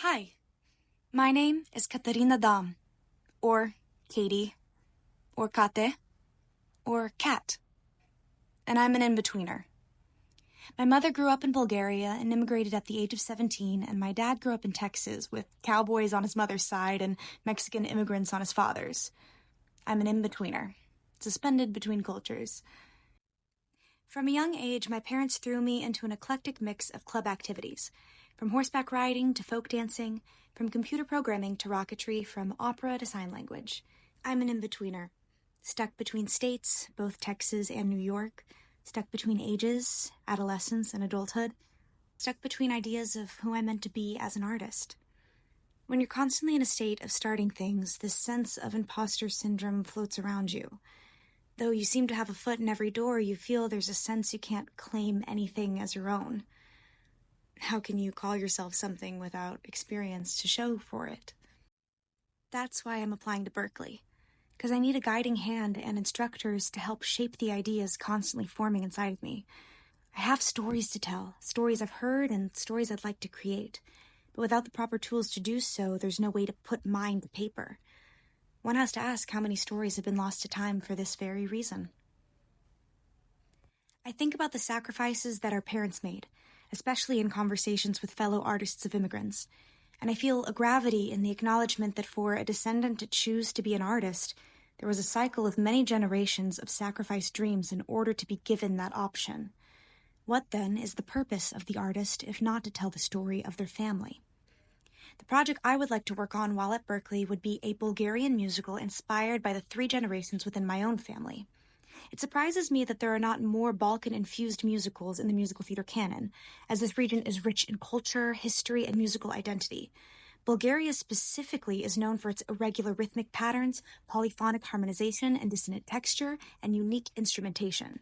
Hi, my name is Katarina Dam, or Katie, or Kate, or Kat, and I'm an in-betweener. My mother grew up in Bulgaria and immigrated at the age of 17, and my dad grew up in Texas with cowboys on his mother's side and Mexican immigrants on his father's. I'm an in-betweener, suspended between cultures. From a young age, my parents threw me into an eclectic mix of club activities, from horseback riding to folk dancing, from computer programming to rocketry, from opera to sign language. I'm an in-betweener, stuck between states, both Texas and New York, stuck between ages, adolescence and adulthood, stuck between ideas of who I'm meant to be as an artist. When you're constantly in a state of starting things, this sense of imposter syndrome floats around you. Though you seem to have a foot in every door, you feel there's a sense you can't claim anything as your own. How can you call yourself something without experience to show for it? That's why I'm applying to Berklee, because I need a guiding hand and instructors to help shape the ideas constantly forming inside of me. I have stories to tell, stories I've heard and stories I'd like to create, but without the proper tools to do so, there's no way to put mine to paper. One has to ask how many stories have been lost to time for this very reason. I think about the sacrifices that our parents made, especially in conversations with fellow artists of immigrants, and I feel a gravity in the acknowledgement that for a descendant to choose to be an artist, there was a cycle of many generations of sacrificed dreams in order to be given that option. What, then, is the purpose of the artist if not to tell the story of their family? The project I would like to work on while at Berklee would be a Bulgarian musical inspired by the three generations within my own family. It surprises me that there are not more Balkan-infused musicals in the musical theater canon, as this region is rich in culture, history, and musical identity. Bulgaria specifically is known for its irregular rhythmic patterns, polyphonic harmonization, and dissonant texture, and unique instrumentation.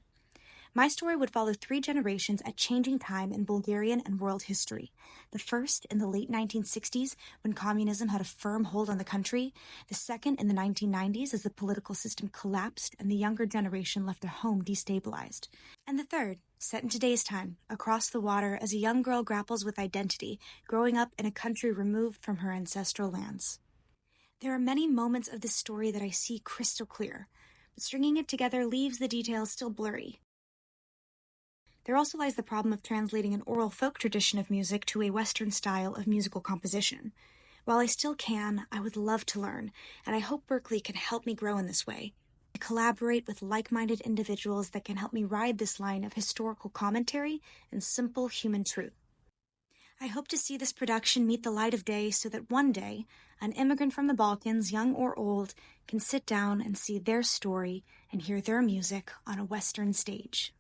My story would follow three generations at changing time in Bulgarian and world history. The first in the late 1960s, when communism had a firm hold on the country. The second in the 1990s, as the political system collapsed and the younger generation left their home destabilized. And the third, set in today's time, across the water as a young girl grapples with identity, growing up in a country removed from her ancestral lands. There are many moments of this story that I see crystal clear, but stringing it together leaves the details still blurry. There also lies the problem of translating an oral folk tradition of music to a Western style of musical composition. While I still can, I would love to learn, and I hope Berklee can help me grow in this way. I collaborate with like-minded individuals that can help me ride this line of historical commentary and simple human truth. I hope to see this production meet the light of day so that one day, an immigrant from the Balkans, young or old, can sit down and see their story and hear their music on a Western stage.